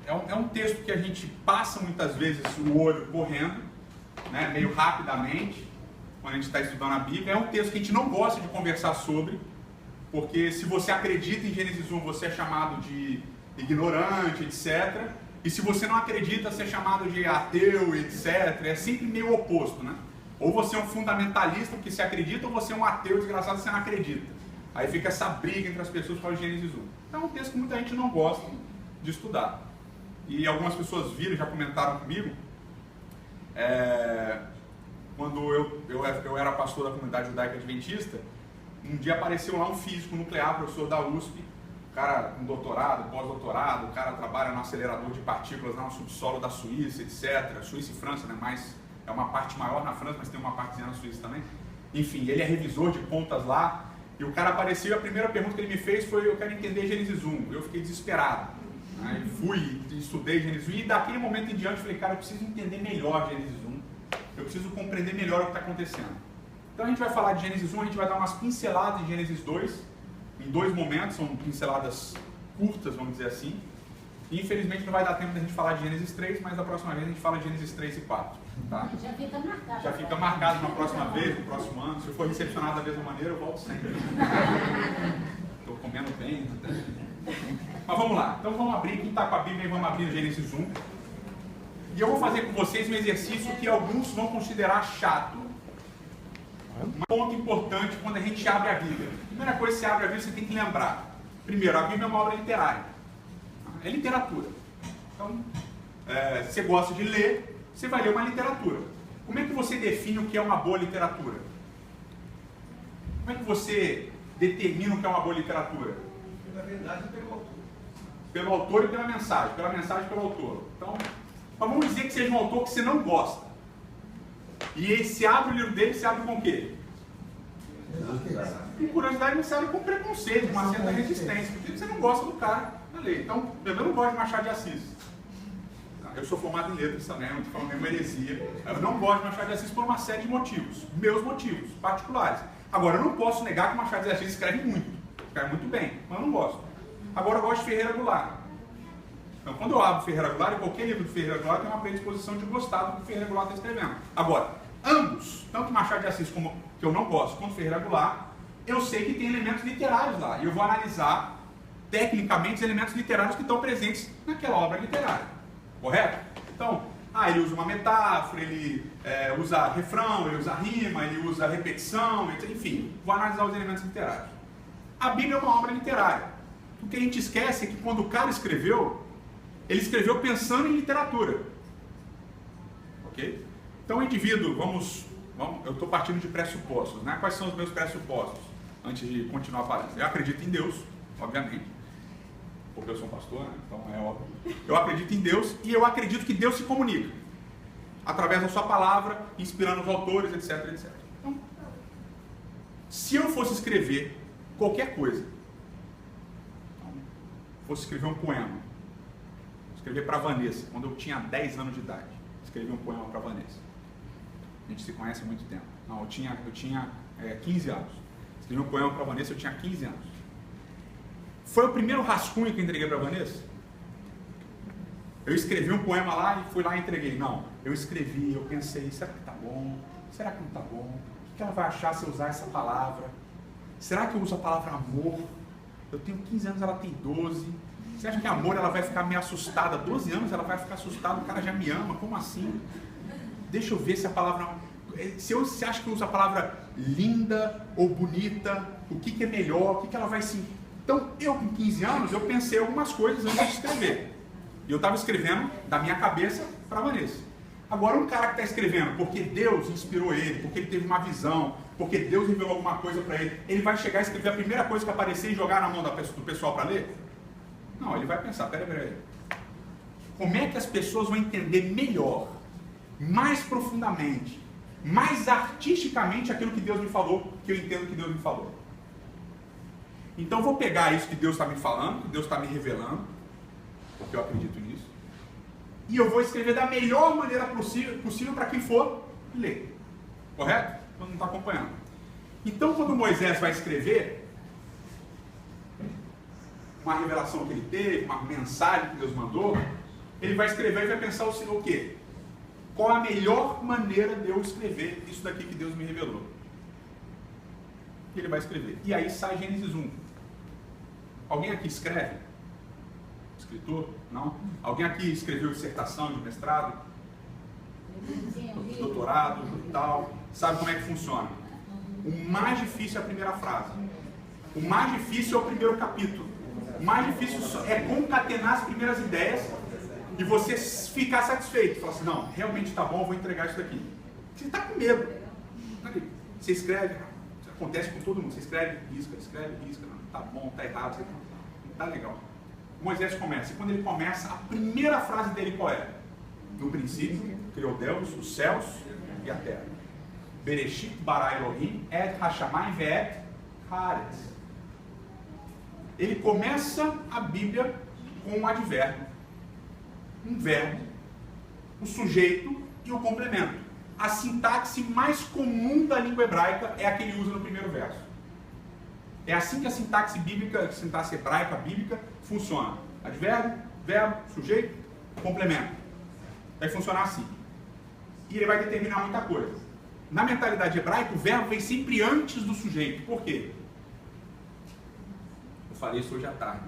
é um texto que a gente passa muitas vezes o olho correndo, né, meio rapidamente, quando a gente está estudando a Bíblia. É um texto que a gente não gosta de conversar sobre, porque se você acredita em Gênesis 1, você é chamado de ignorante, etc. E se você não acredita, você é chamado de ateu, etc. É sempre meio oposto, né? Ou você é um fundamentalista porque você acredita, ou você é um ateu desgraçado que você não acredita. Aí fica essa briga entre as pessoas para o Gênesis 1. Então é um texto que muita gente não gosta de estudar. E algumas pessoas viram, já comentaram comigo, quando eu era pastor da comunidade judaica adventista, um dia apareceu lá um físico nuclear, professor da USP, cara com doutorado, pós-doutorado, o cara trabalha no acelerador de partículas lá no subsolo da Suíça, etc. Suíça e França, né? Mas é uma parte maior na França, mas tem uma partezinha na Suíça também. Enfim, ele é revisor de contas lá, e o cara apareceu e a primeira pergunta que ele me fez foi: eu quero entender Gênesis 1. Eu fiquei desesperado. Aí fui, estudei Gênesis 1, e daquele momento em diante falei: cara, eu preciso entender melhor Gênesis 1, eu preciso compreender melhor o que está acontecendo. Então a gente vai falar de Gênesis 1, a gente vai dar umas pinceladas em Gênesis 2, em 2 momentos, são pinceladas curtas, vamos dizer assim. E infelizmente não vai dar tempo da gente falar de Gênesis 3, mas da próxima vez a gente fala de Gênesis 3 e 4. Tá? Já fica marcado. Já fica marcado na próxima vez, no próximo ano. Se eu for recepcionado da mesma maneira, eu volto sempre. Estou comendo bem. Mas vamos lá. Então vamos abrir, quem está com a Bíblia aí, vamos abrir o Gênesis 1. E eu vou fazer com vocês um exercício que alguns vão considerar chato. Um ponto importante quando a gente abre a Bíblia. Primeira coisa que você abre a Bíblia, você tem que lembrar. Primeiro, a Bíblia é uma obra literária. É literatura. Então, se você gosta de ler, você vai ler uma literatura. Como é que você define o que é uma boa literatura? Como é que você determina o que é uma boa literatura? Pela verdade e pelo autor. Pelo autor e pela mensagem e pelo autor. Então, mas vamos dizer que seja um autor que você não gosta. E se abre o livro dele, se abre com o quê? Com curiosidade, não se abre com preconceito, com uma certa resistência, porque você não gosta do cara na lei. Então, eu não gosto de Machado de Assis. Eu sou formado em letras também, não estou falando nenhuma heresia. Eu não gosto de Machado de Assis por uma série de motivos, meus motivos particulares. Agora, eu não posso negar que Machado de Assis escreve muito bem, mas eu não gosto. Agora, eu gosto de Ferreira Goulart. Então, quando eu abro Ferreira Goulart, em qualquer livro de Ferreira Goulart, tem uma predisposição de gostar do que Ferreira Goulart está escrevendo. Agora, ambos, tanto Machado de Assis, como que eu não gosto, quanto Ferreira Goulart, eu sei que tem elementos literários lá. E eu vou analisar, tecnicamente, os elementos literários que estão presentes naquela obra literária. Correto? Então, ele usa uma metáfora, ele usa refrão, ele usa rima, ele usa repetição, enfim, vou analisar os elementos literários. A Bíblia é uma obra literária. O que a gente esquece é que quando o cara escreveu, ele escreveu pensando em literatura. Ok? Então o indivíduo, eu estou partindo de pressupostos, né? Quais são os meus pressupostos? Antes de continuar falando. Eu acredito em Deus, obviamente. Porque eu sou um pastor, né? Então é óbvio. Eu acredito em Deus e eu acredito que Deus se comunica. Através da sua palavra, inspirando os autores, etc, etc. Então, se eu fosse escrever qualquer coisa, fosse escrever um poema, escrever para Vanessa, quando eu tinha 10 anos de idade, escrevi um poema para Vanessa. A gente se conhece há muito tempo. Não, eu tinha 15 anos. Escrevi um poema para Vanessa, eu tinha 15 anos. Foi o primeiro rascunho que eu entreguei para Vanessa? Eu escrevi um poema lá e fui lá e entreguei. Não, eu escrevi, eu pensei, será que tá bom? Será que não tá bom? O que ela vai achar se eu usar essa palavra? Será que eu uso a palavra amor? Eu tenho 15 anos, ela tem 12. Você acha que amor ela vai ficar meio assustada? 12 anos ela vai ficar assustada, o cara já me ama, como assim? Deixa eu ver se a palavra... Se você acha que eu uso a palavra linda ou bonita, o que é melhor, o que ela vai sentir? Então, eu com 15 anos, eu pensei algumas coisas antes de escrever. E eu estava escrevendo da minha cabeça para a Vanessa. Agora, um cara que está escrevendo porque Deus inspirou ele, porque ele teve uma visão, porque Deus revelou alguma coisa para ele, ele vai chegar e escrever a primeira coisa que aparecer e jogar na mão do pessoal para ler? Não, ele vai pensar, peraí. Como é que as pessoas vão entender melhor, mais profundamente, mais artisticamente aquilo que Deus me falou, que eu entendo que Deus me falou? Então, vou pegar isso que Deus está me falando, que Deus está me revelando, porque eu acredito nisso, e eu vou escrever da melhor maneira possível para quem for ler. Correto? Todo mundo está acompanhando. Então, quando Moisés vai escrever uma revelação que ele teve, uma mensagem que Deus mandou, ele vai escrever e vai pensar o quê? Qual a melhor maneira de eu escrever isso daqui que Deus me revelou? Ele vai escrever. E aí sai Gênesis 1. Alguém aqui escreve? Escritor? Não? Alguém aqui escreveu dissertação de mestrado? Doutorado e tal? Sabe como é que funciona? O mais difícil é a primeira frase. O mais difícil é o primeiro capítulo. O mais difícil é concatenar as primeiras ideias e você ficar satisfeito. Falar assim, não, realmente está bom, eu vou entregar isso daqui. Você está com medo. Você escreve, isso acontece com todo mundo. Você escreve, risca, não, tá bom, tá errado, não tá legal. Moisés começa, e quando ele começa, a primeira frase dele qual é? No princípio, criou Deus, os céus e a terra. Bereshit bara Elohim et hashamayim ve'et haaretz. Ele começa a Bíblia com um advérbio, um verbo, o sujeito e o complemento. A sintaxe mais comum da língua hebraica é a que ele usa no primeiro verso. É assim que a sintaxe bíblica, a sintaxe hebraica bíblica funciona. Advérbio, verbo, sujeito, complemento. Vai funcionar assim. E ele vai determinar muita coisa. Na mentalidade hebraica, o verbo vem sempre antes do sujeito. Por quê? Eu falei isso hoje à tarde.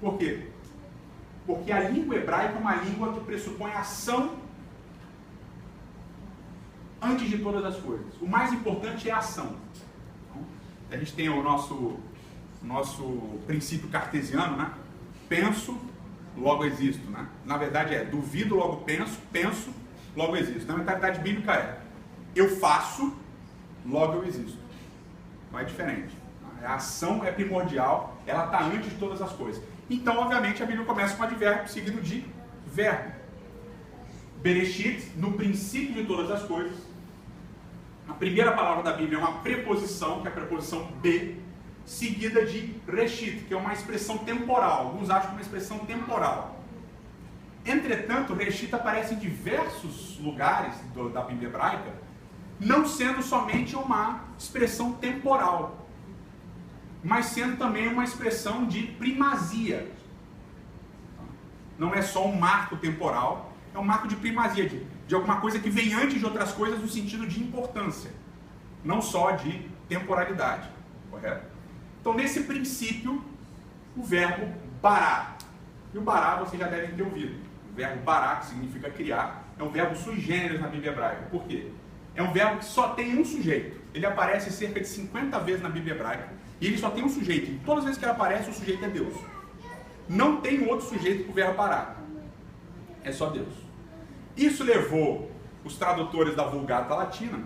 Por quê? Porque a língua hebraica é uma língua que pressupõe ação antes de todas as coisas. O mais importante é a ação. A gente tem o nosso princípio cartesiano, né? Penso, logo existo, né? Na verdade é duvido, logo penso, penso, logo existo. Na mentalidade bíblica é eu faço, logo eu existo. Não é diferente. A ação é primordial, ela está antes de todas as coisas. Então, obviamente, a Bíblia começa com advérbio seguido de verbo. Bereshit, no princípio de todas as coisas. A primeira palavra da Bíblia é uma preposição, que é a preposição be, seguida de reshit, que é uma expressão temporal. Alguns acham que é uma expressão temporal. Entretanto, reshit aparece em diversos lugares da Bíblia hebraica, não sendo somente uma expressão temporal, mas sendo também uma expressão de primazia. Não é só um marco temporal, é um marco de primazia, de alguma coisa que vem antes de outras coisas no sentido de importância, não só de temporalidade, correto? Então, nesse princípio, o verbo bará, e o bará vocês já devem ter ouvido, o verbo bará, que significa criar, é um verbo sui generis na Bíblia hebraica. Por quê? É um verbo que só tem um sujeito, ele aparece cerca de 50 vezes na Bíblia hebraica, e ele só tem um sujeito, e todas as vezes que ele aparece, o sujeito é Deus. Não tem outro sujeito para o verbo bará, é só Deus. Isso levou os tradutores da Vulgata Latina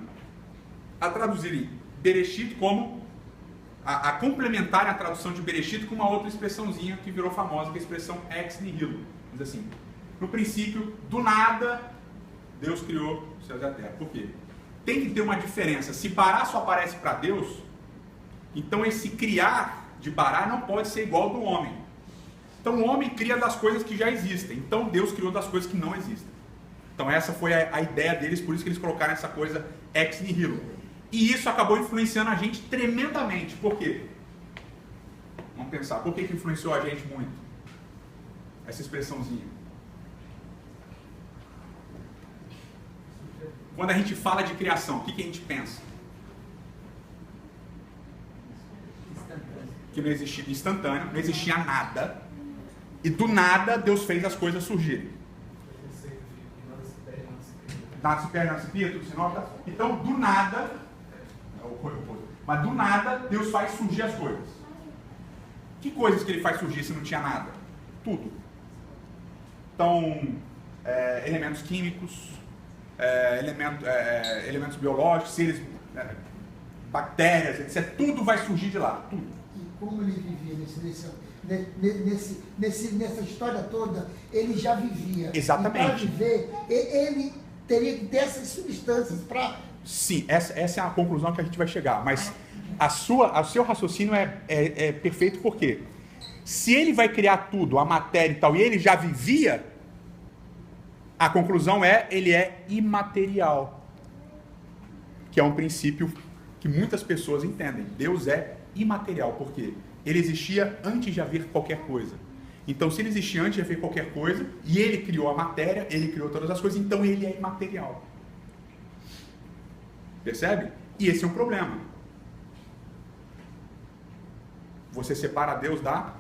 a traduzirem Bereshit como, a complementarem a tradução de Bereshit com uma outra expressãozinha que virou famosa, que é a expressão ex nihilo. Diz assim, no princípio, do nada, Deus criou os céus e a terra. Por quê? Tem que ter uma diferença. Se Bará só aparece para Deus, então esse criar de Bará não pode ser igual ao do homem. Então o homem cria das coisas que já existem. Então Deus criou das coisas que não existem. Então essa foi a ideia deles, por isso que eles colocaram essa coisa ex nihilo. E isso acabou influenciando a gente tremendamente. Por quê? Vamos pensar, por que influenciou a gente muito? Essa expressãozinha. Quando a gente fala de criação, o que a gente pensa? Que não existia instantâneo, não existia nada. E do nada Deus fez as coisas surgirem. Nada se perde, nada se cria, tudo se nota. Então, do nada, mas do nada Deus faz surgir as coisas. Que coisas que ele faz surgir se não tinha nada? Tudo. Então, elementos químicos, elementos biológicos, seres, bactérias, etc. Tudo vai surgir de lá. Tudo. E como ele vivia nessa história toda, ele já vivia. Exatamente. E para viver, ele teria que ter essas substâncias para... Sim, essa é a conclusão que a gente vai chegar. Mas o seu raciocínio é perfeito porque se ele vai criar tudo, a matéria e tal, e ele já vivia, a conclusão ele é imaterial. Que é um princípio que muitas pessoas entendem. Deus é imaterial, porque ele existia antes de haver qualquer coisa. Então, se ele existia antes de haver qualquer coisa, e ele criou a matéria, ele criou todas as coisas, então ele é imaterial. Percebe? E esse é um problema. Você separa Deus da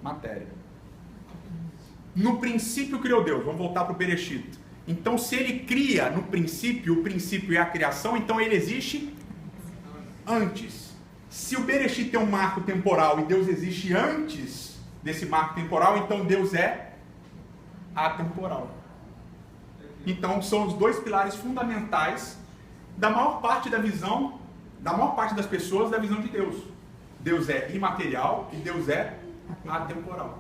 matéria. No princípio criou Deus. Vamos voltar para o Bereshit. Então, se ele cria no princípio, o princípio é a criação, então ele existe antes. Se o Bereshit tem um marco temporal e Deus existe antes desse marco temporal, então Deus é atemporal. Então, são os dois pilares fundamentais da maior parte da visão, da maior parte das pessoas, da visão de Deus. Deus é imaterial e Deus é atemporal.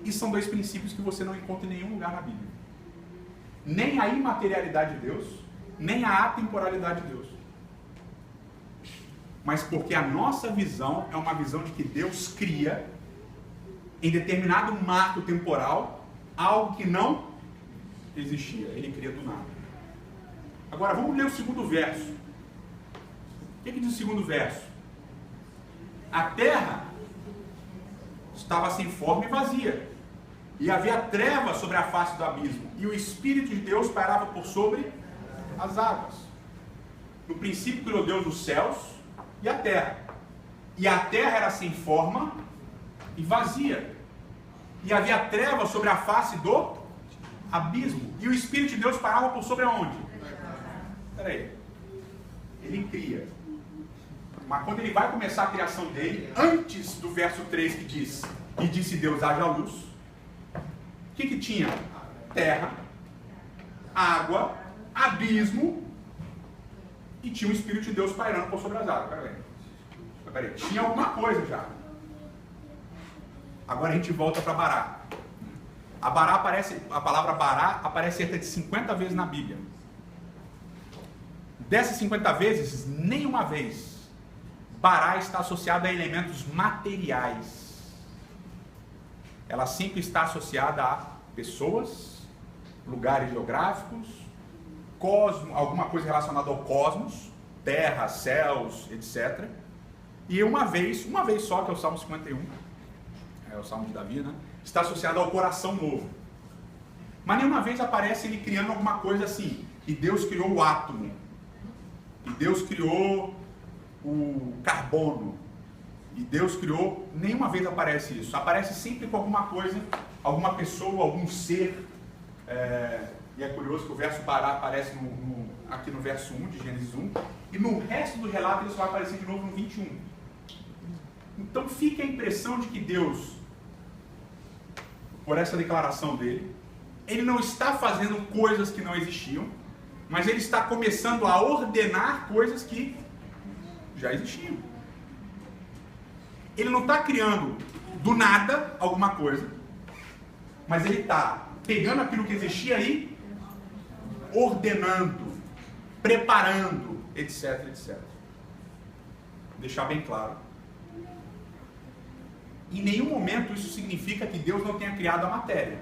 E são dois princípios que você não encontra em nenhum lugar na Bíblia. Nem a imaterialidade de Deus, nem a atemporalidade de Deus. Mas porque a nossa visão é uma visão de que Deus cria, em determinado marco temporal, algo que não existia. Ele cria do nada. Agora, vamos ler o segundo verso. O que diz o segundo verso? A terra estava sem forma e vazia, e havia trevas sobre a face do abismo, e o Espírito de Deus pairava por sobre as águas. No princípio criou Deus os céus e a terra. E a terra era sem forma e vazia, e havia trevas sobre a face do abismo, e o Espírito de Deus pairava por sobre aonde? Espera aí. Ele cria. Mas quando ele vai começar a criação dele, antes do verso 3 que diz: e disse Deus, haja luz, o que tinha? Terra, água, abismo, e tinha o Espírito de Deus pairando por sobre as águas. Peraí. Tinha alguma coisa já. Agora a gente volta para Bará. A palavra Bará aparece cerca de 50 vezes na Bíblia. Dessas 50 vezes, nenhuma vez Bará está associada a elementos materiais. Ela sempre está associada a pessoas, lugares geográficos, cosmos, alguma coisa relacionada ao cosmos, terra, céus, etc. E uma vez só, que é o Salmo 51, é o Salmo de Davi, né? Está associada ao coração novo. Mas nenhuma vez aparece ele criando alguma coisa assim. E Deus criou o átomo. E Deus criou o carbono. E Deus criou, nenhuma vez aparece isso. Aparece sempre com alguma coisa, alguma pessoa, algum ser. E é curioso que o verso Bará aparece aqui no verso 1 de Gênesis 1. E no resto do relato ele só vai aparecer de novo no 21. Então fica a impressão de que Deus, por essa declaração dele, ele não está fazendo coisas que não existiam, mas ele está começando a ordenar coisas que já existiam. Ele não está criando do nada alguma coisa, mas ele está pegando aquilo que existia e ordenando, preparando, etc, etc. Vou deixar bem claro. Em nenhum momento isso significa que Deus não tenha criado a matéria.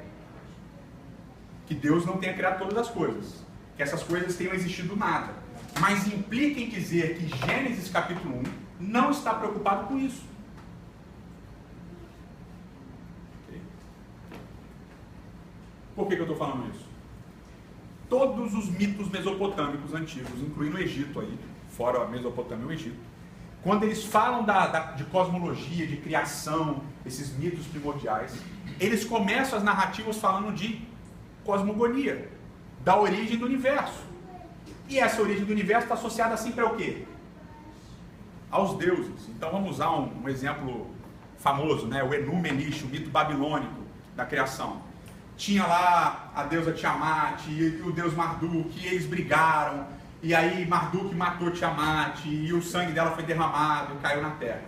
Que Deus não tenha criado todas as coisas. Que essas coisas tenham existido do nada. Mas implica em dizer que Gênesis capítulo 1 não está preocupado com isso. Okay? Por que eu estou falando isso? Todos os mitos mesopotâmicos antigos, incluindo o Egito aí, fora a Mesopotâmia e o Egito, quando eles falam de cosmologia, de criação, esses mitos primordiais, eles começam as narrativas falando de cosmogonia, da origem do universo. E essa origem do universo está associada sempre ao quê? Aos deuses. Então vamos usar um exemplo famoso, né? O Enuma Elish, o mito babilônico da criação. Tinha lá a deusa Tiamat e o deus Marduk, e eles brigaram. E aí Marduk matou Tiamat e o sangue dela foi derramado e caiu na terra.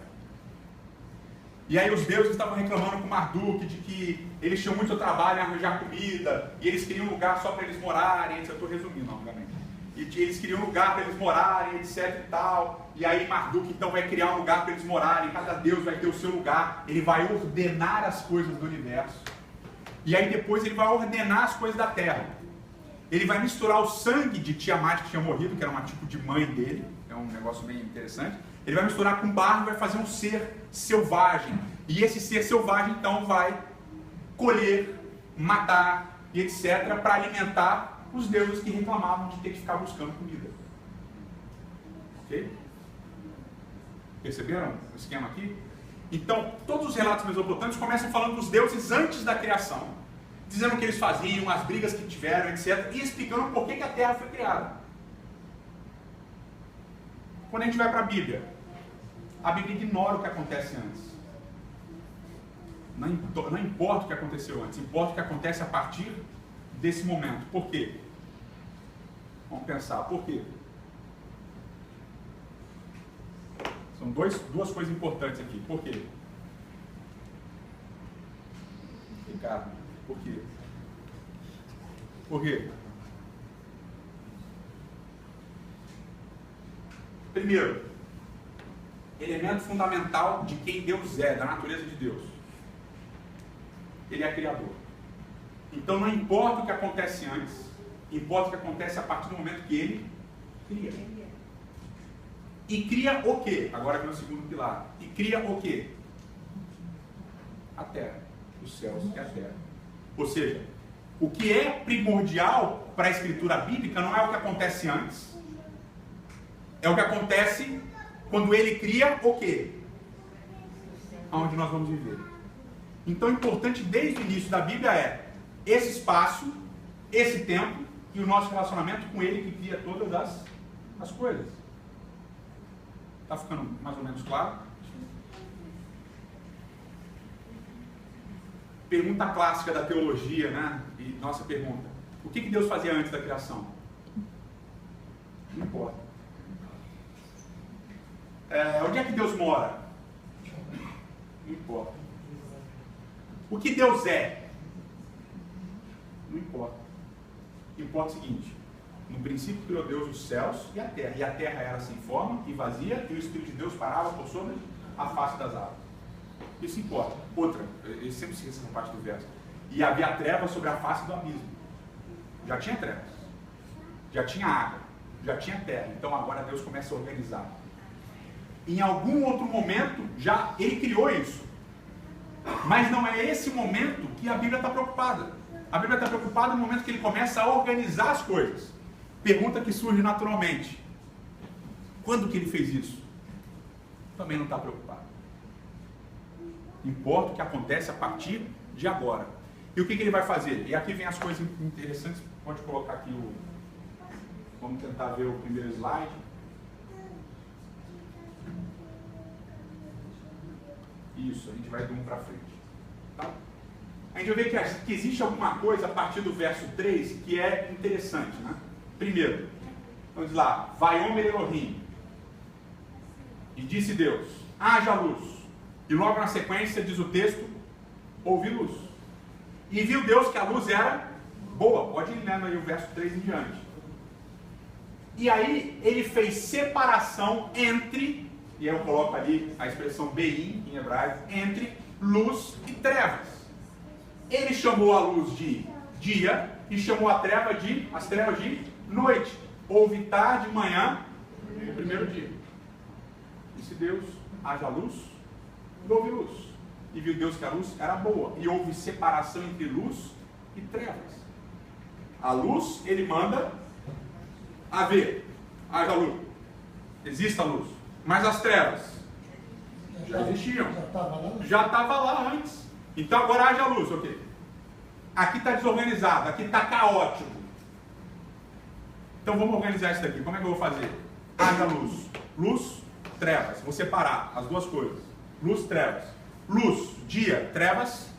E aí os deuses estavam reclamando com Marduk de que eles tinham muito trabalho em arranjar comida e eles queriam um lugar só para eles morarem, etc. Eu estou resumindo, obviamente. E eles queriam um lugar para eles morarem, etc e tal. E aí Marduk então vai criar um lugar para eles morarem, cada deus vai ter o seu lugar, ele vai ordenar as coisas do universo. E aí depois ele vai ordenar as coisas da terra. Ele vai misturar o sangue de Tiamat que tinha morrido, que era um tipo de mãe dele, é um negócio bem interessante. Ele vai misturar com barro e vai fazer um ser selvagem. E esse ser selvagem então vai colher, matar e etc. para alimentar os deuses que reclamavam de ter que ficar buscando comida. Ok? Perceberam o esquema aqui? Então, todos os relatos mesopotâmicos começam falando dos deuses antes da criação, dizendo o que eles faziam, as brigas que tiveram, etc. E explicando por que a Terra foi criada. Quando a gente vai para a Bíblia ignora o que acontece antes. Não importa o que aconteceu antes, importa o que acontece a partir desse momento. Por quê? Vamos pensar, por quê? São duas coisas importantes aqui. Por quê? Ricardo, por quê? Por quê? Primeiro, elemento fundamental de quem Deus é, da natureza de Deus. Ele é criador. Então não importa o que acontece antes, importa o que acontece a partir do momento que ele cria. E cria o quê? Agora aqui no segundo pilar. E cria o quê? A terra. Os céus e a terra. Ou seja, o que é primordial para a escritura bíblica não é o que acontece antes. É o que acontece quando ele cria o quê? Aonde nós vamos viver. Então, o importante desde o início da Bíblia é esse espaço, esse tempo e o nosso relacionamento com ele que cria todas as coisas. Está ficando mais ou menos claro? Pergunta clássica da teologia, né? E nossa pergunta: o que Deus fazia antes da criação? Não importa. Onde é que Deus mora? Não importa. O que Deus é? Não importa. Importa o seguinte: no princípio criou Deus os céus e a terra era sem forma e vazia, e o Espírito de Deus parava por sobre a face das águas. Isso importa. Outra, eu sempre esqueço essa parte do verso. E havia trevas sobre a face do abismo. Já tinha trevas, já tinha água, já tinha terra. Então agora Deus começa a organizar. Em algum outro momento, já ele criou isso. Mas não é esse momento que a Bíblia está preocupada. A Bíblia está preocupada no momento que ele começa a organizar as coisas. Pergunta que surge naturalmente: quando que ele fez isso? Também não está preocupado. Importa o que acontece a partir de agora. E o que ele vai fazer? E aqui vem as coisas interessantes. Pode colocar aqui o... Vamos tentar ver o primeiro slide. Isso, a gente vai de um para frente. Tá? A gente vai ver que existe alguma coisa a partir do verso 3 que é interessante, né? Primeiro, vamos lá: Vaiomer Elohim. E disse Deus: haja luz. E logo na sequência diz o texto: houve luz. E viu Deus que a luz era boa. Pode ir lendo aí o verso 3 em diante. E aí ele fez separação entre, e eu coloco ali a expressão beim em hebraico, entre luz e trevas. Ele chamou a luz de dia e chamou as trevas de noite. Houve tarde e manhã no primeiro dia. Disse Deus: haja luz, e houve luz. E viu Deus que a luz era boa, e houve separação entre luz e trevas. A luz, ele manda haver, haja luz, exista a luz. Mas as trevas já existiam, já estava lá antes. Então agora haja luz, ok? Aqui está desorganizado, aqui está caótico. Então vamos organizar isso daqui. Como é que eu vou fazer? Haja luz, luz, trevas. Vou separar as duas coisas: luz, trevas. Luz, dia, trevas,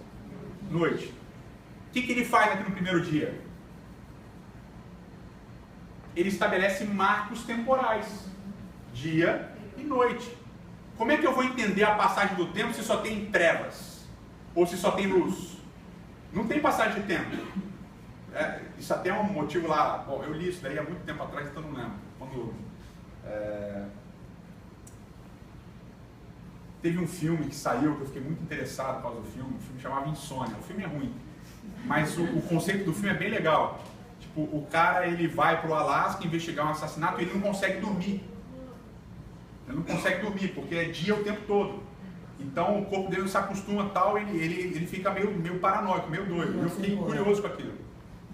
noite. O que ele faz aqui no primeiro dia? Ele estabelece marcos temporais: dia e noite. Como é que eu vou entender a passagem do tempo se só tem trevas? Ou se só tem luz? Não tem passagem de tempo. Isso até é um motivo lá. Bom, eu li isso daí há muito tempo atrás, então não lembro. Quando teve um filme que saiu, que eu fiquei muito interessado por causa do filme. O filme chamava Insônia. O filme é ruim, mas o conceito do filme é bem legal. Tipo, o cara, ele vai para o Alasca investigar um assassinato e ele não consegue dormir. Ele não consegue dormir, porque é dia o tempo todo. Então o corpo dele não se acostuma tal, ele fica meio paranoico, meio doido. Eu fiquei curioso com aquilo.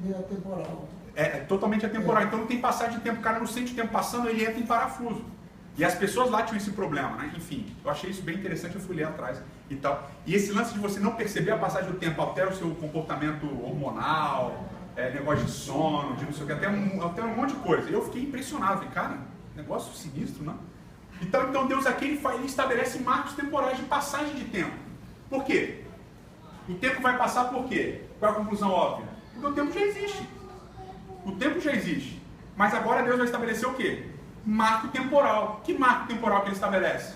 Meio atemporal. É totalmente atemporal. Então não tem passagem de tempo, o cara não sente o tempo passando, ele entra em parafuso. E as pessoas lá tinham esse problema, né? Enfim, eu achei isso bem interessante, eu fui ler atrás e tal. E esse lance de você não perceber a passagem do tempo altera o seu comportamento hormonal, negócio de sono, de não sei o que, até um monte de coisa. Eu fiquei impressionado, falei, cara, negócio sinistro, né? Então Deus aqui ele estabelece marcos temporais de passagem de tempo. Por quê? O tempo vai passar por quê? Qual é a conclusão óbvia? Porque o tempo já existe. O tempo já existe. Mas agora Deus vai estabelecer o quê? Marco temporal. Que marco temporal que ele estabelece?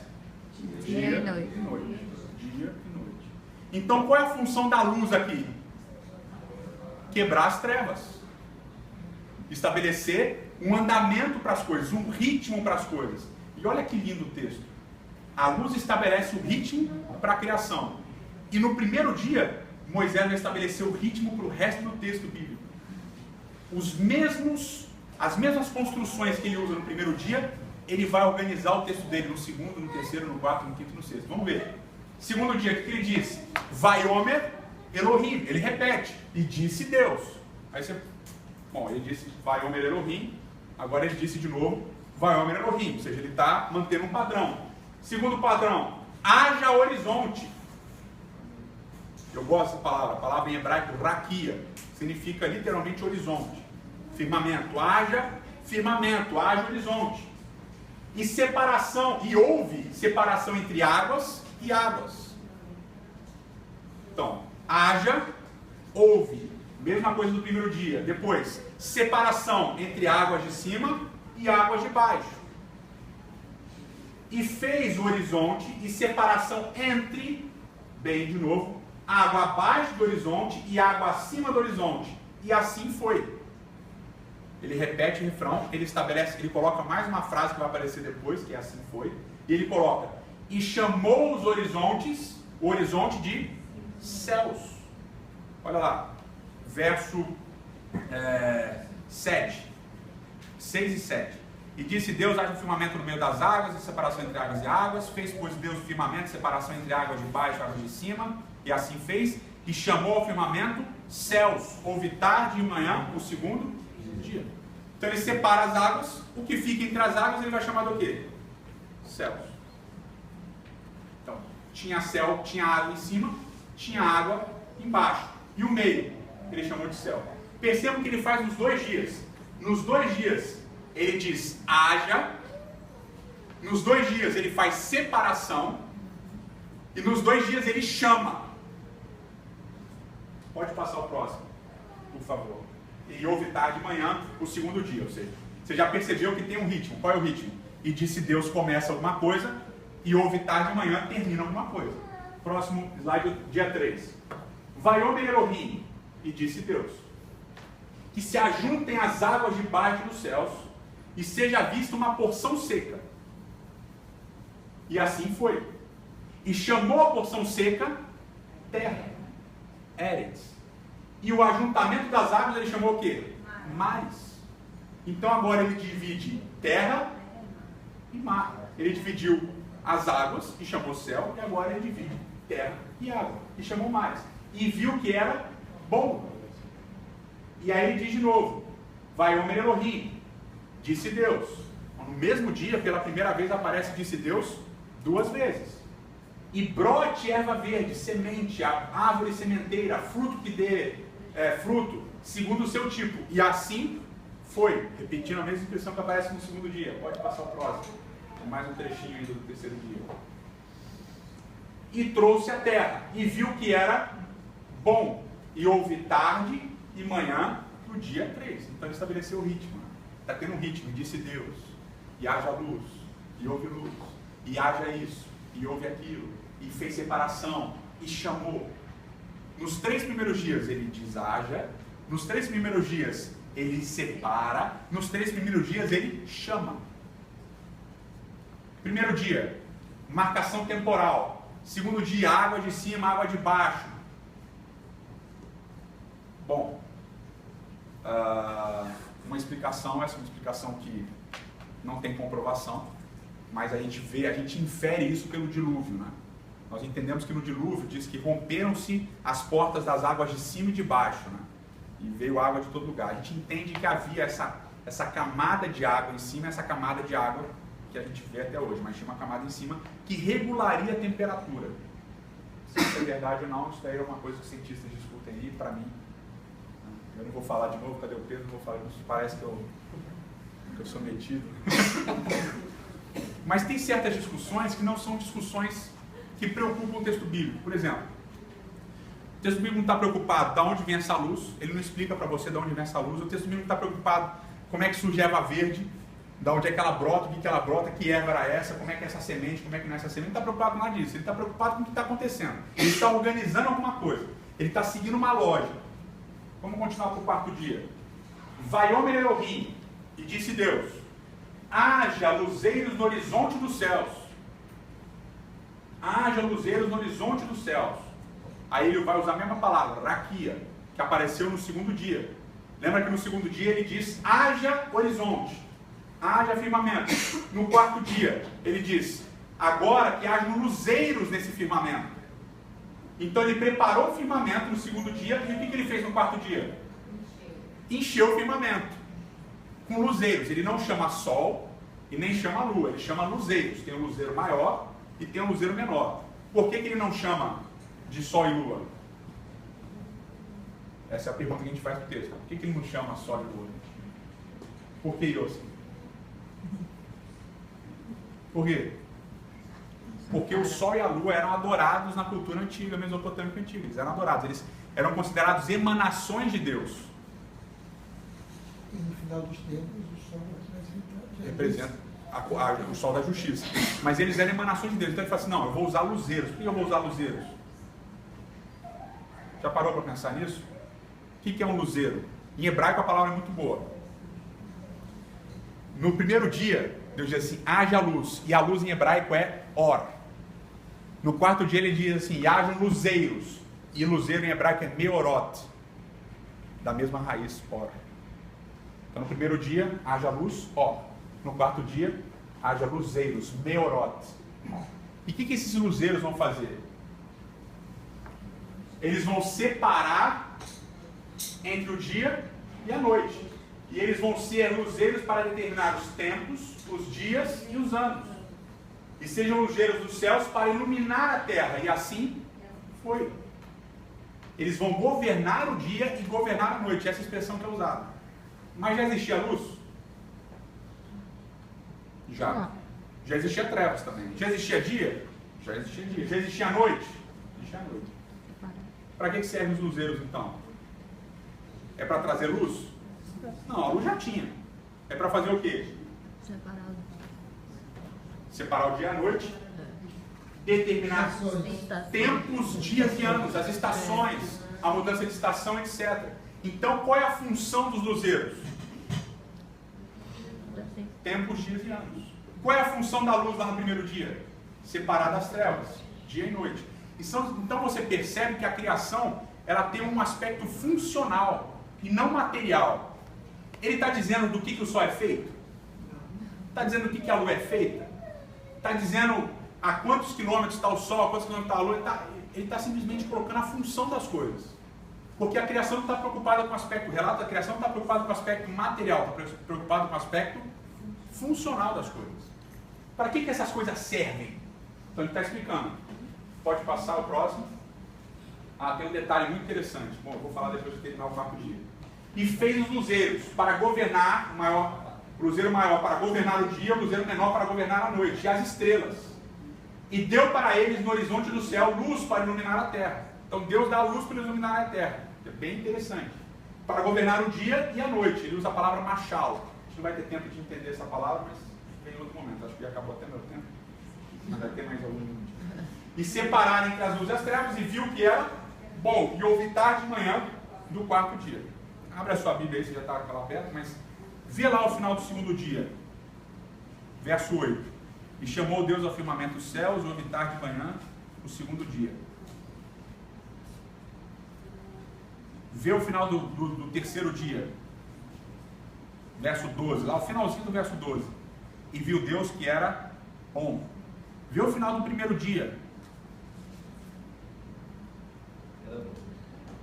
Dia e noite. Dia e noite. Então qual é a função da luz aqui? Quebrar as trevas. Estabelecer um andamento para as coisas, um ritmo para as coisas. E olha que lindo o texto. A luz estabelece o ritmo para a criação. E no primeiro dia, Moisés vai estabelecer o ritmo para o resto do texto bíblico. As mesmas construções que ele usa no primeiro dia, ele vai organizar o texto dele no segundo, no terceiro, no quarto, no quinto e no sexto. Vamos ver. Segundo dia, o que ele diz? Vaiomer Elohim. Ele repete. E disse Deus. Aí você... Bom, ele disse Vaiomer Elohim. Agora ele disse de novo Vaiomer Elohim. Ou seja, ele está mantendo um padrão. Segundo padrão. Haja horizonte. Eu gosto dessa palavra. A palavra em hebraico, raquia. Significa literalmente horizonte. Firmamento. Haja firmamento. Haja horizonte. E separação. E houve separação entre águas e águas. Então, haja, houve. Mesma coisa do primeiro dia. Depois, separação entre águas de cima e águas de baixo. E fez o horizonte e separação entre, bem de novo, água abaixo do horizonte e água acima do horizonte. E assim foi. Ele repete o refrão, ele coloca mais uma frase que vai aparecer depois, que é assim foi. E ele coloca, e chamou os horizontes, o horizonte de céus. Olha lá, verso 6 e 7. E disse Deus, haja um firmamento no meio das águas, e separação entre águas e águas. Fez, pois, Deus o firmamento, separação entre águas de baixo e águas de cima. E assim fez. E chamou ao firmamento céus. Houve tarde e manhã, o segundo dia. Então ele separa as águas. O que fica entre as águas ele vai chamar do quê? Céus. Então, tinha céu, tinha água em cima, tinha água embaixo. E o meio, ele chamou de céu. Percebam que ele faz nos 2 dias. Nos 2 dias, ele diz haja. Nos 2 dias, ele faz separação. E nos 2 dias, ele chama. Pode passar o próximo, por favor. E houve tarde de manhã, o segundo dia. Ou seja, você já percebeu que tem um ritmo. Qual é o ritmo? E disse Deus começa alguma coisa. E houve tarde de manhã, termina alguma coisa. Próximo slide, dia 3. Vaiomer Elohim. E disse Deus. Que se ajuntem as águas debaixo dos céus e seja vista uma porção seca. E assim foi. E chamou a porção seca terra. Eretz. E o ajuntamento das águas ele chamou o quê? Mares. Então agora ele divide terra e mar. Ele dividiu as águas e chamou céu. E agora ele divide terra e água e chamou mares. E viu que era bom. E aí ele diz de novo, Vaiomer Elohim, disse Deus. No mesmo dia, pela primeira vez, aparece disse Deus 2 vezes. E brote erva verde, semente, a árvore sementeira, fruto que dê fruto, segundo o seu tipo. E assim foi, repetindo a mesma expressão que aparece no segundo dia. Pode passar o próximo. Tem mais um trechinho ainda do terceiro dia. E trouxe a terra, e viu que era bom. E houve tarde e manhã do dia 3. Então ele estabeleceu o ritmo. Está tendo um ritmo, disse Deus. E haja luz, e houve luz. E haja isso, e houve aquilo. E fez separação, e chamou. Nos 3 primeiros dias ele diz haja. Nos 3 primeiros dias ele separa. Nos 3 primeiros dias ele chama. Primeiro dia, marcação temporal. Segundo dia, água de cima, água de baixo. Bom, uma explicação, essa é uma explicação que não tem comprovação, mas a gente infere isso pelo dilúvio, né? Nós entendemos que no dilúvio diz que romperam-se as portas das águas de cima e de baixo, né? E veio água de todo lugar. A gente entende que havia essa camada de água em cima, essa camada de água que a gente vê até hoje, mas tinha uma camada em cima que regularia a temperatura. Se isso é verdade ou não, isso daí é uma coisa que os cientistas discutem aí, para mim. Eu não vou falar de novo, cadê o Pedro? Não vou falar disso, parece que eu sou metido. Mas tem certas discussões que não são discussões que preocupam o texto bíblico. Por exemplo, o texto bíblico não está preocupado de onde vem essa luz, ele não explica para você de onde vem essa luz. O texto bíblico não está preocupado como é que surge a erva verde, de onde é que ela brota, o que ela brota, que erva era essa, como é que é essa semente, como é que não é essa semente. Ele não está preocupado com nada disso, ele está preocupado com o que está acontecendo. Ele está organizando alguma coisa, ele está seguindo uma lógica. Vamos continuar para o quarto dia. Vaiome Elohim, e disse Deus: haja luzeiros no horizonte dos céus. Haja luzeiros no horizonte dos céus. Aí ele vai usar a mesma palavra, raquia, que apareceu no segundo dia. Lembra que no segundo dia ele diz: haja horizonte, haja firmamento. No quarto dia ele diz: agora que haja luzeiros nesse firmamento. Então ele preparou o firmamento no segundo dia, e o que ele fez no quarto dia? Encheu o firmamento com luzeiros. Ele não chama sol e nem chama lua, ele chama luzeiros. Tem um luzeiro maior e tem um luzeiro menor. Por que ele não chama de sol e lua? Essa é a pergunta que a gente faz no texto. Por que ele não chama sol e lua? Por que, Yossi? Por quê? Porque o sol e a lua eram adorados na cultura antiga, mesopotâmica antiga. Eles eram adorados, eles eram considerados emanações de Deus. E no final dos tempos, o sol Representa o sol da justiça. Mas eles eram emanações de Deus. Então ele fala assim: não, eu vou usar luzeiros. Por que eu vou usar luzeiros? Já parou para pensar nisso? O que é um luzeiro? Em hebraico a palavra é muito boa. No primeiro dia, Deus diz assim: haja luz. E a luz em hebraico é or. No quarto dia ele diz assim: hajam luzeiros. E luzeiro em hebraico é meorot, da mesma raiz, or. Então no primeiro dia, haja luz, or. No quarto dia, haja luzeiros, meorot. E o que esses luzeiros vão fazer? Eles vão separar entre o dia e a noite. E eles vão ser luzeiros para determinar os tempos, os dias e os anos. E sejam luzeiros dos céus para iluminar a terra. E assim foi. Eles vão governar o dia e governar a noite. Essa expressão que é usada. Mas já existia luz? Já. Já existia trevas também. Já existia dia? Já existia dia. Já existia noite? Existia noite. Para que servem os luzeiros então? É para trazer luz? Não, a luz já tinha. É para fazer o quê? Separar o dia e a noite. Determinar tempos, dias e anos, as estações, a mudança de estação, etc. Então, qual é a função dos luzeiros? Tempos, dias e anos. Qual é a função da luz lá no primeiro dia? Separar das trevas, dia e noite. Então você percebe que a criação ela tem um aspecto funcional e não material. Ele está dizendo do que o sol é feito? Está dizendo do que a lua é feita? Está dizendo a quantos quilômetros está o sol, a quantos quilômetros está a lua? Ele está simplesmente colocando a função das coisas. Porque a criação não está preocupada com o aspecto, o relato da criação não está preocupado com o aspecto material, está preocupado com o aspecto funcional das coisas. Para que essas coisas servem? Então ele está explicando. Pode passar o próximo. Tem um detalhe muito interessante. Bom, eu vou falar depois de terminar o quarto dia. E fez os luzeiros para governar, o luzeiro maior para governar o dia, o luzeiro menor para governar a noite, e as estrelas. E deu para eles no horizonte do céu luz para iluminar a terra. Então Deus dá luz para iluminar a terra. É bem interessante. Para governar o dia e a noite. Ele usa a palavra machal. A gente não vai ter tempo de entender essa palavra, mas vem em outro momento. Acho que já acabou até meu tempo. Mas vai ter mais algum minuto. E separaram entre as luzes e as trevas, e viu que era bom. E houve tarde e manhã do quarto dia. Abre a sua Bíblia aí, você já está lá perto, mas vê lá o final do segundo dia. Verso 8. E chamou Deus ao firmamento dos céus, houve tarde e manhã, o segundo dia. Vê o final do terceiro dia. Verso 12, lá o finalzinho do verso 12. E viu Deus que era bom. Vê o final do primeiro dia.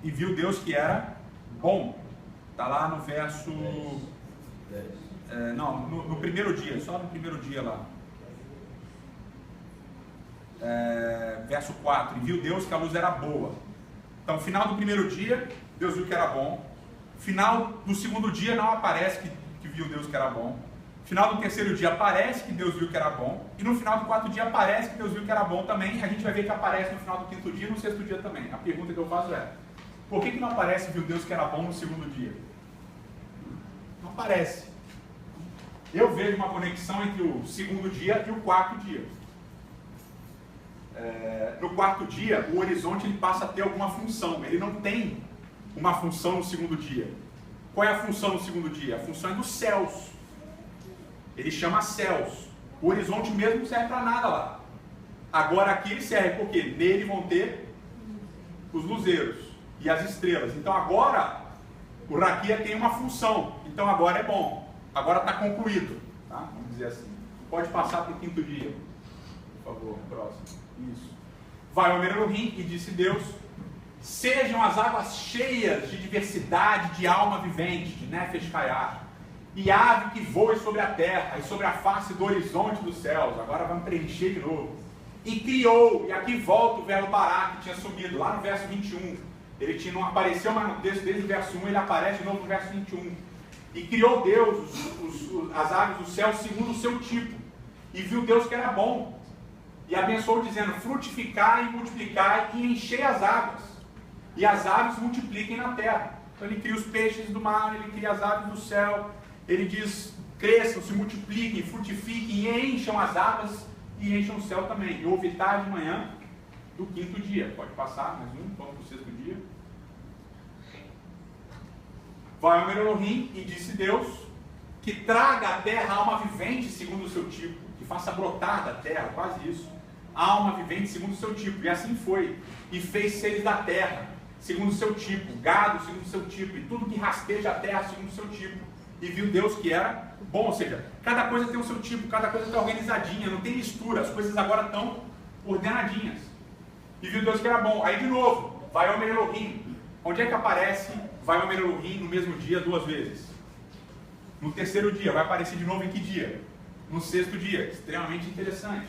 e viu Deus que era bom. Está lá no verso... no primeiro dia, só no primeiro dia lá. Verso 4, e viu Deus que a luz era boa. Então, final do primeiro dia, Deus viu que era bom. Final do segundo dia não aparece que viu Deus que era bom. Final do terceiro dia aparece que Deus viu que era bom. E no final do quarto dia aparece que Deus viu que era bom também. A gente vai ver que aparece no final do quinto dia e no sexto dia também. A pergunta que eu faço é: por que não aparece que viu Deus que era bom no segundo dia? Não aparece. Eu vejo uma conexão entre o segundo dia e o quarto dia. No quarto dia, o horizonte ele passa a ter alguma função. Ele não tem uma função no segundo dia. Qual é a função no segundo dia? A função é dos céus. Ele chama céus. O horizonte mesmo não serve para nada lá. Agora aqui ele serve porque nele vão ter os luzeiros e as estrelas. Então agora o raquia tem uma função. Então agora é bom. Agora está concluído. Tá? Vamos dizer assim. Pode passar para o quinto dia. Por favor, próximo. Isso. Vai ao Elohim e disse Deus: sejam as águas cheias de diversidade de alma vivente, de Nefesh Hayah, e ave que voe sobre a terra e sobre a face do horizonte dos céus. Agora vamos preencher de novo. E criou, e aqui volta o verbo bará que tinha sumido, lá no verso 21. Ele não apareceu mais no texto desde o verso 1, ele aparece de novo no verso 21. E criou Deus as aves do céu segundo o seu tipo. E viu Deus que era bom. E abençoou dizendo: frutificai e multiplicai e enchei as águas. E as aves multipliquem na terra. Então ele cria os peixes do mar, ele cria as aves do céu. Ele diz: cresçam, se multipliquem, frutifiquem e encham as águas e encham o céu também. E houve tarde de manhã do quinto dia. Pode passar mais um, vamos para o sexto dia. Vai ao Elohim e disse Deus: que traga à terra alma vivente segundo o seu tipo, que faça brotar da terra, quase isso, alma vivente segundo o seu tipo. E assim foi. E fez seres da terra segundo o seu tipo, gado segundo o seu tipo, e tudo que rasteja a terra segundo o seu tipo. E viu Deus que era bom. Ou seja, cada coisa tem o seu tipo, cada coisa está organizadinha, não tem mistura, as coisas agora estão ordenadinhas. E viu Deus que era bom. Aí de novo, vai ao Elohim. Onde é que aparece vai ao Elohim no mesmo dia duas vezes? No terceiro dia. Vai aparecer de novo em que dia? No sexto dia. Extremamente interessante.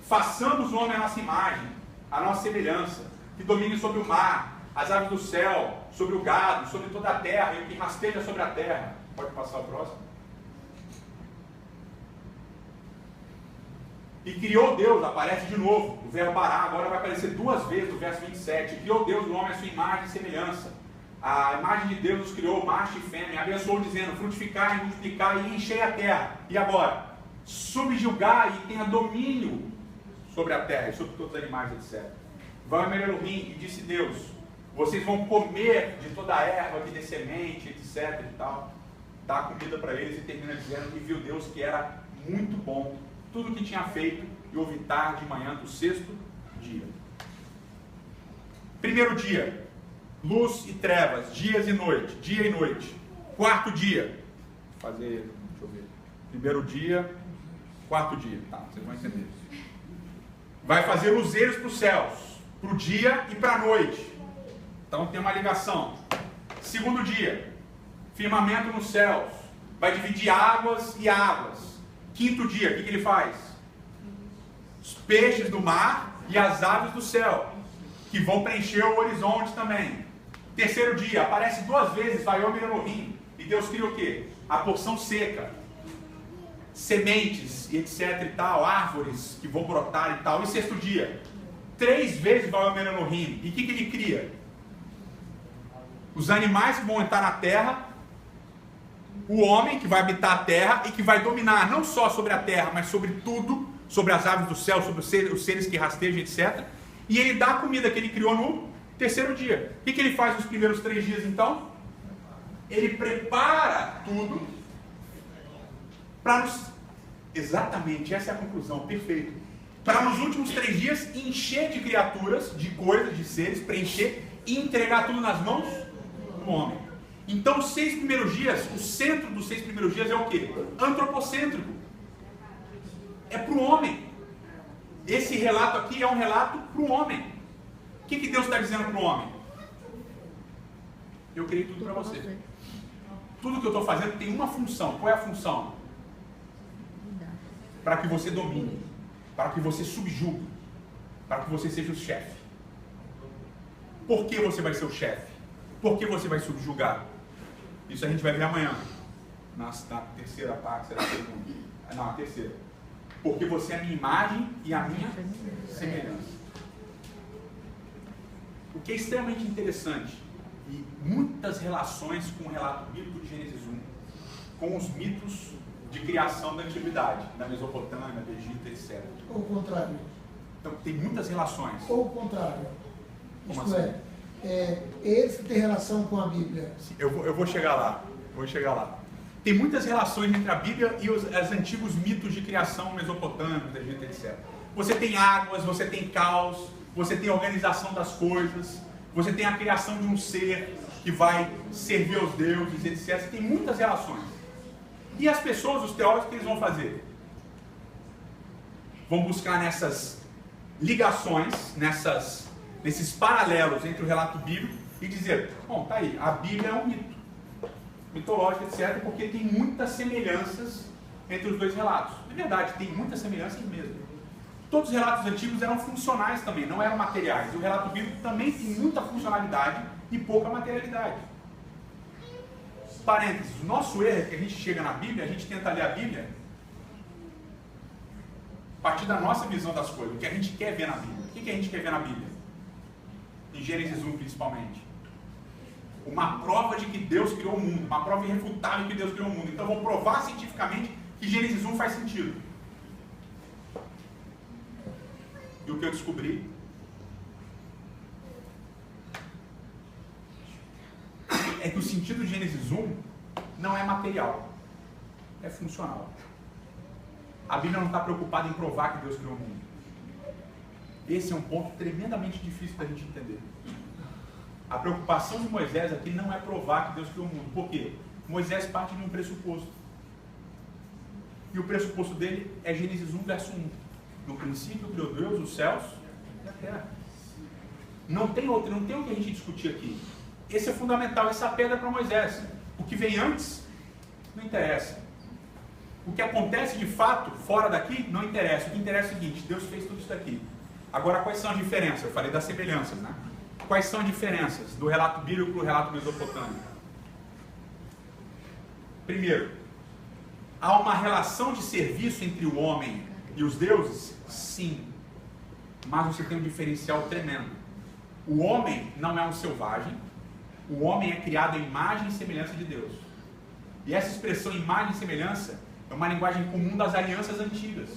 Façamos o homem a nossa imagem, a nossa semelhança, que domine sobre o mar, as aves do céu, sobre o gado, sobre toda a terra e o que rasteja sobre a terra. Pode passar o próximo. E criou Deus, aparece de novo, o verbo bará, agora vai aparecer duas vezes no verso 27. E criou Deus o homem a sua imagem e semelhança. A imagem de Deus os criou, macho e fêmea, abençoou dizendo: frutificai, multiplicai e enchei a terra. E agora? Subjugai e tenha domínio sobre a terra e sobre todos os animais, etc. Vai ao Elohim e disse Deus: vocês vão comer de toda a erva que dê semente, etc. e tal. Dá comida para eles e termina dizendo que viu Deus que era muito bom tudo que tinha feito, e houve tarde e manhã do sexto dia. Primeiro dia, luz e trevas, dias e noite, dia e noite. Quarto dia, deixa eu ver. Primeiro dia, quarto dia, tá, vocês vão entender. Vai fazer luzeiros para os céus, para o dia e para a noite. Então tem uma ligação. Segundo dia, firmamento nos céus, vai dividir águas e águas. Quinto dia, o que ele faz? Os peixes do mar e as aves do céu, que vão preencher o horizonte também. Terceiro dia, aparece duas vezes, vai ao Elohim, e Deus cria o quê? A porção seca, sementes e etc e tal, árvores que vão brotar e tal. E sexto dia, três vezes vai ao Elohim, e o que ele cria? Os animais que vão entrar na terra, o homem que vai habitar a terra e que vai dominar não só sobre a terra, mas sobre tudo, sobre as aves do céu, sobre os seres que rastejam, etc. E ele dá a comida que ele criou no terceiro dia. O que ele faz nos primeiros 3 dias então? Ele prepara tudo para nos... Exatamente, essa é a conclusão, perfeito. Para nos últimos 3 dias encher de criaturas, de coisas, de seres, preencher e entregar tudo nas mãos do homem. Então, os 6 primeiros dias, o centro dos 6 primeiros dias é o quê? Antropocêntrico. É para o homem. Esse relato aqui é um relato para o homem. O que Deus está dizendo para o homem? Eu criei tudo para você. Tudo que eu estou fazendo tem uma função. Qual é a função? Para que você domine, para que você subjugue, para que você seja o chefe. Por que você vai ser o chefe? Por que você vai subjugar? Isso a gente vai ver amanhã. Na terceira parte, será a segunda? Não, a terceira. Porque você é a minha imagem e a minha semelhança. O que é extremamente interessante, e muitas relações com o relato bíblico de Gênesis 1, com os mitos de criação da antiguidade, da Mesopotâmia, do Egito, etc. Ou o contrário. Então, tem muitas relações. Ou o contrário. Como Isto assim? Eles que têm relação com a Bíblia. Eu vou chegar lá. Tem muitas relações entre a Bíblia e os antigos mitos de criação mesopotâmicos, do Egito, etc. Você tem águas, você tem caos, você tem a organização das coisas, você tem a criação de um ser que vai servir aos deuses, etc. Você tem muitas relações. E as pessoas, os teólogos, o que eles vão fazer? Vão buscar nessas ligações, nesses paralelos entre o relato bíblico e dizer, bom, tá aí, a Bíblia é um mito, mitológico, etc., porque tem muitas semelhanças entre os dois relatos. É verdade, tem muitas semelhanças mesmo. Todos os relatos antigos eram funcionais também, não eram materiais. O relato bíblico também tem muita funcionalidade e pouca materialidade. Parênteses, o nosso erro é que a gente chega na Bíblia, a gente tenta ler a Bíblia a partir da nossa visão das coisas, o que a gente quer ver na Bíblia. O que a gente quer ver na Bíblia? Em Gênesis 1 principalmente. Uma prova de que Deus criou o mundo, uma prova irrefutável de que Deus criou o mundo. Então eu vou provar cientificamente que Gênesis 1 faz sentido. E o que eu descobri é que o sentido de Gênesis 1 não é material, é funcional. A Bíblia não está preocupada em provar que Deus criou o mundo. Esse é um ponto tremendamente difícil da gente entender. A preocupação de Moisés aqui não é provar que Deus criou o mundo. Por quê? Moisés parte de um pressuposto. E o pressuposto dele é Gênesis 1, verso 1. No princípio criou Deus os céus e a terra. Não tem outro, não tem o que a gente discutir aqui. Esse é fundamental, essa é a pedra para Moisés. O que vem antes, não interessa. O que acontece de fato, fora daqui, não interessa. O que interessa é o seguinte, Deus fez tudo isso daqui. Agora, quais são as diferenças? Eu falei das semelhanças, né? Quais são as diferenças do relato bíblico para o relato mesopotâmico? Primeiro, há uma relação de serviço entre o homem e os deuses? Sim. Mas você tem um diferencial tremendo. O homem não é um selvagem. O homem é criado à imagem e semelhança de Deus. E essa expressão imagem e semelhança é uma linguagem comum das alianças antigas,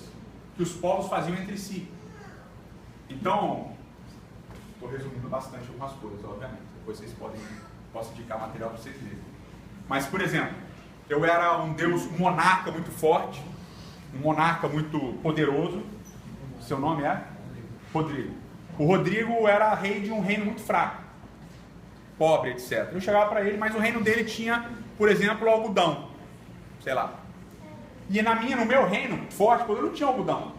que os povos faziam entre si. Então, estou resumindo bastante algumas coisas, obviamente. Depois vocês posso indicar material para vocês lerem. Mas, por exemplo, eu era um deus, um monarca muito forte, um monarca muito poderoso. Seu nome é? Rodrigo. O Rodrigo era rei de um reino muito fraco, pobre, etc. Eu chegava para ele, mas o reino dele tinha, por exemplo, algodão, sei lá. E no meu reino forte, eu não tinha algodão.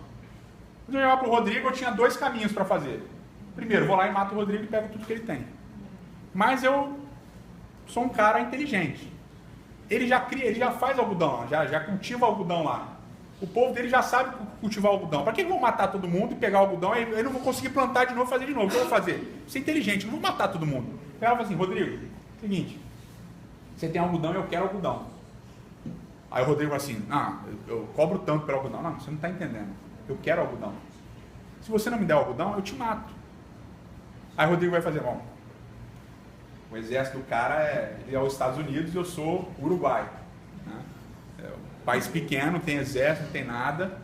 Quando eu chegava para o Rodrigo, eu tinha dois caminhos para fazer. Primeiro, vou lá e mato o Rodrigo e pego tudo que ele tem. Mas eu sou um cara inteligente. Ele já cria, ele já faz algodão, já cultiva algodão lá. O povo dele já sabe cultivar algodão. Para que eu vou matar todo mundo e pegar o algodão? Eu não vou conseguir plantar de novo e fazer de novo. O que eu vou fazer? Ser inteligente, não vou matar todo mundo. Eu falava assim, Rodrigo, seguinte, você tem algodão e eu quero algodão. Aí o Rodrigo falou assim, eu cobro tanto pelo algodão. Não, você não está entendendo. Eu quero algodão. Se você não me der algodão, eu te mato. Aí o Rodrigo vai fazer, bom, o exército do cara ele é os Estados Unidos e eu sou o Uruguai. Né? É um país pequeno, não tem exército, não tem nada.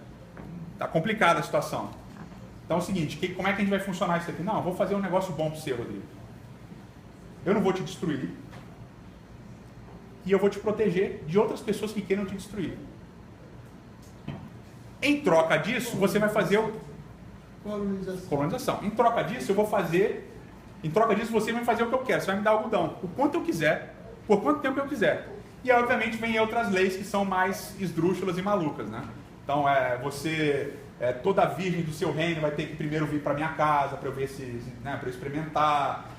Está complicada a situação. Então é o seguinte, como é que a gente vai funcionar isso aqui? Não, eu vou fazer um negócio bom para você, Rodrigo. Eu não vou te destruir. E eu vou te proteger de outras pessoas que queiram te destruir. Em troca disso, você vai fazer colonização. Em troca disso, você vai fazer o que eu quero. Você vai me dar algodão, o quanto eu quiser, por quanto tempo eu quiser. E aí, obviamente, vem outras leis que são mais esdrúxulas e malucas, né? Então, toda virgem do seu reino vai ter que primeiro vir para minha casa para eu ver se, né, para eu experimentar.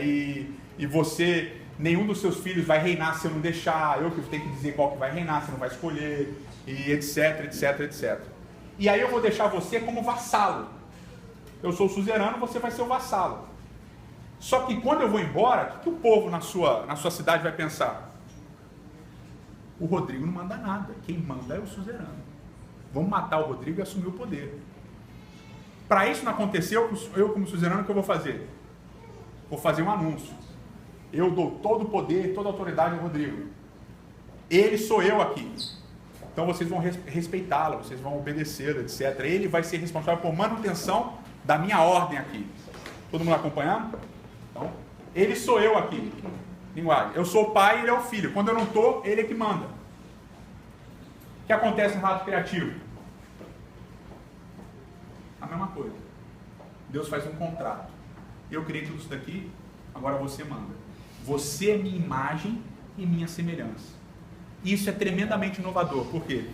E você nenhum dos seus filhos vai reinar se eu não deixar, eu que tenho que dizer qual que vai reinar, você não vai escolher, e etc, etc, etc. E aí eu vou deixar você como vassalo. Eu sou o suzerano, você vai ser o vassalo. Só que quando eu vou embora, o que o povo na sua cidade vai pensar? O Rodrigo não manda nada, quem manda é o suzerano. Vamos matar o Rodrigo e assumir o poder. Para isso não acontecer, eu como suzerano, o que eu vou fazer? Vou fazer um anúncio. Eu dou todo o poder, toda a autoridade ao Rodrigo. Ele sou eu aqui. Então vocês vão respeitá-lo, vocês vão obedecê-lo, etc. Ele vai ser responsável por manutenção da minha ordem aqui. Todo mundo acompanhando? Então, ele sou eu aqui. Linguagem. Eu sou o pai, ele é o filho. Quando eu não estou, ele é que manda. O que acontece no relato criativo? A mesma coisa. Deus faz um contrato. Eu criei tudo isso daqui, agora você manda. Você é minha imagem e minha semelhança. Isso é tremendamente inovador. Por quê?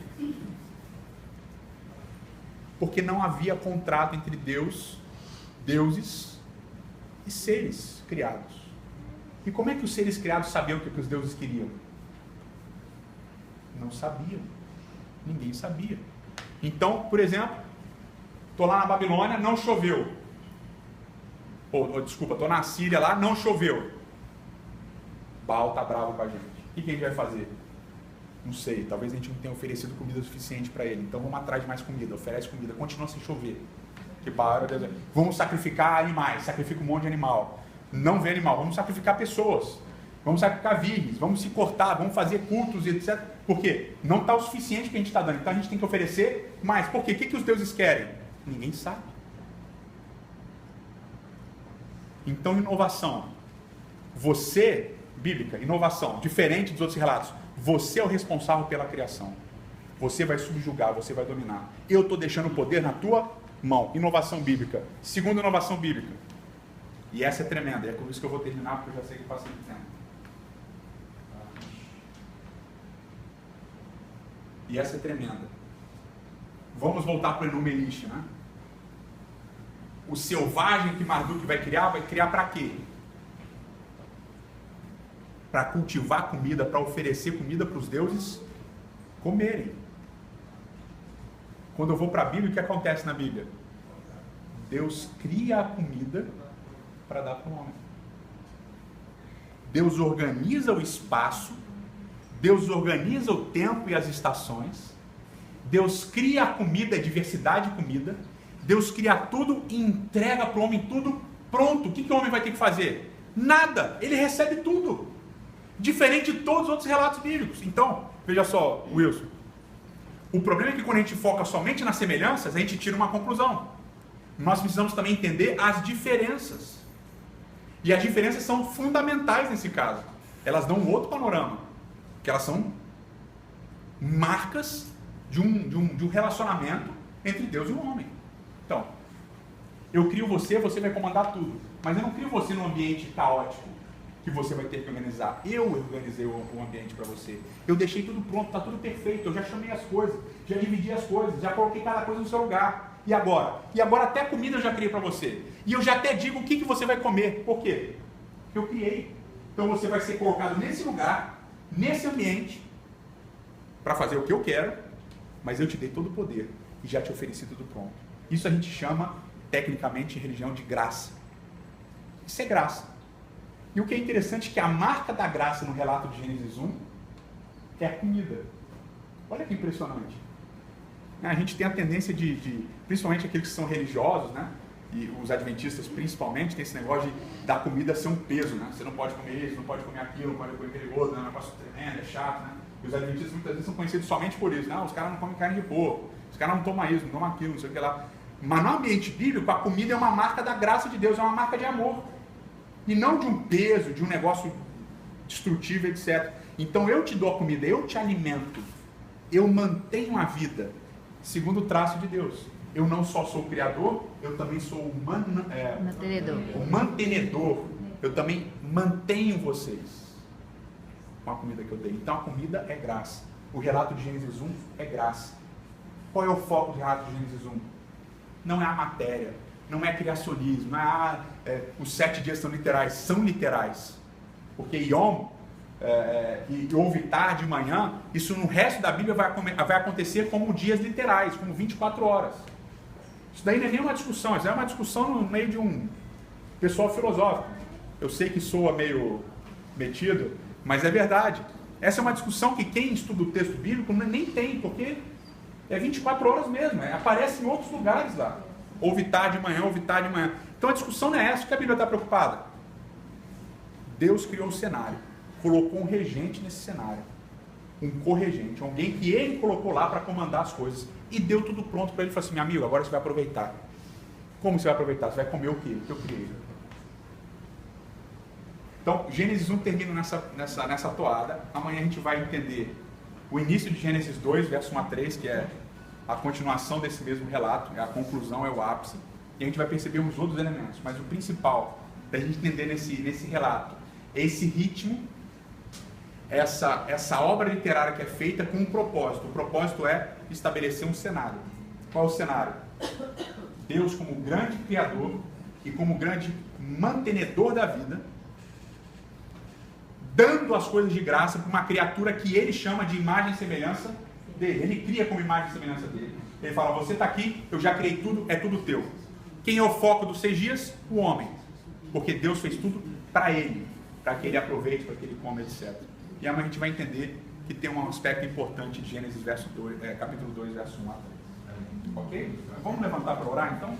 Porque não havia contrato entre deuses e seres criados. E como é que os seres criados sabiam o que os deuses queriam? Não sabiam. Ninguém sabia. Então, por exemplo, estou lá na Babilônia, não choveu. Desculpa, estou na Síria lá, não choveu. Baal está bravo com a gente. O que a gente vai fazer? Não sei, talvez a gente não tenha oferecido comida suficiente para ele. Então vamos atrás de mais comida, oferece comida, continua sem chover. Vamos sacrificar animais, sacrifica um monte de animal. Não vê animal, vamos sacrificar pessoas. Vamos sacrificar virgens, vamos se cortar, vamos fazer cultos, etc. Por quê? Não está o suficiente que a gente está dando. Então a gente tem que oferecer mais. Por quê? O que os deuses querem? Ninguém sabe. Então, inovação. Você, bíblica, inovação, diferente dos outros relatos. Você é o responsável pela criação. Você vai subjugar, você vai dominar. Eu estou deixando o poder na tua mão. Inovação bíblica. Segunda inovação bíblica. E essa é tremenda. É com isso que eu vou terminar, porque eu já sei que passa muito tempo. E essa é tremenda. Vamos voltar para o Enuma Elish, né? O selvagem que Marduk vai criar para quê? Para cultivar comida, para oferecer comida para os deuses comerem. Quando eu vou para a Bíblia, o que acontece na Bíblia? Deus cria a comida para dar para o homem. Deus organiza o espaço, Deus organiza o tempo e as estações, Deus cria a comida, a diversidade de comida, Deus cria tudo e entrega para o homem tudo pronto. O que o homem vai ter que fazer? Nada, ele recebe tudo. Diferente de todos os outros relatos bíblicos. Então, veja só, Wilson, o problema é que quando a gente foca somente nas semelhanças, a gente tira uma conclusão. Nós precisamos também entender as diferenças. E as diferenças são fundamentais nesse caso. Elas dão um outro panorama. Que elas são marcas de um relacionamento entre Deus e o homem. Então, eu crio você, você vai comandar tudo. Mas eu não crio você num ambiente caótico que você vai ter que organizar. Eu organizei o ambiente para você. Eu deixei tudo pronto, está tudo perfeito. Eu já chamei as coisas, já dividi as coisas, já coloquei cada coisa no seu lugar. E agora? E agora até comida eu já criei para você. E eu já até digo o que você vai comer. Por quê? Porque eu criei. Então você vai ser colocado nesse lugar, nesse ambiente, para fazer o que eu quero, mas eu te dei todo o poder e já te ofereci tudo pronto. Isso a gente chama, tecnicamente, em religião de graça. Isso é graça. E o que é interessante é que a marca da graça no relato de Gênesis 1 é a comida. Olha que impressionante. A gente tem a tendência principalmente aqueles que são religiosos, né? E os adventistas principalmente, tem esse negócio da comida ser um peso, né? Você não pode comer isso, não pode comer aquilo, não pode comer aquele outro, é um negócio tremendo, é chato, né? E os adventistas muitas vezes são conhecidos somente por isso, né? Os caras não comem carne de porco, os caras não tomam isso, não tomam aquilo, não sei o que lá. Mas no ambiente bíblico, a comida é uma marca da graça de Deus, é uma marca de amor. E não de um peso, de um negócio destrutivo, etc. Então eu te dou a comida, eu te alimento, eu mantenho a vida, segundo o traço de Deus. Eu não só sou o criador, eu também sou o mantenedor. Eu também mantenho vocês com a comida que eu dei. Então a comida é graça. O relato de Gênesis 1 é graça. Qual é o foco do relato de Gênesis 1? Não é a matéria, não é criacionismo, não é os 7 dias são literais. Porque Yom, que houve tarde e manhã, isso no resto da Bíblia vai acontecer como dias literais, como 24 horas. Isso daí não é nenhuma discussão, isso é uma discussão no meio de um pessoal filosófico. Eu sei que soa meio metido, mas é verdade. Essa é uma discussão que quem estuda o texto bíblico nem tem, porque é 24 horas mesmo, aparece em outros lugares lá. Houve tarde de manhã, houve tarde de manhã. Então a discussão não é essa, que a Bíblia está preocupada. Deus criou o cenário, colocou um regente nesse cenário, um corregente, alguém que ele colocou lá para comandar as coisas, e deu tudo pronto para ele. Ele falou assim: meu amigo, agora você vai aproveitar. Como você vai aproveitar? Você vai comer o quê? O que eu criei. Então, Gênesis 1 termina nessa toada. Amanhã a gente vai entender o início de Gênesis 2, verso 1 a 3, que é a continuação desse mesmo relato, a conclusão, é o ápice. E a gente vai perceber os outros elementos. Mas o principal da gente entender nesse relato é esse ritmo, essa obra literária que é feita com um propósito. O propósito é estabelecer um cenário. Qual é o cenário? Deus como grande criador e como grande mantenedor da vida, dando as coisas de graça para uma criatura que ele chama de imagem e semelhança dele. Ele cria como imagem e semelhança dele. Ele fala: você está aqui, eu já criei tudo, é tudo teu. Quem é o foco dos 6 dias? O homem. Porque Deus fez tudo para ele, para que ele aproveite, para que ele coma, etc. E amanhã a gente vai entender que tem um aspecto importante de Gênesis capítulo 2, verso 1 a 3. Ok? Vamos levantar para orar então?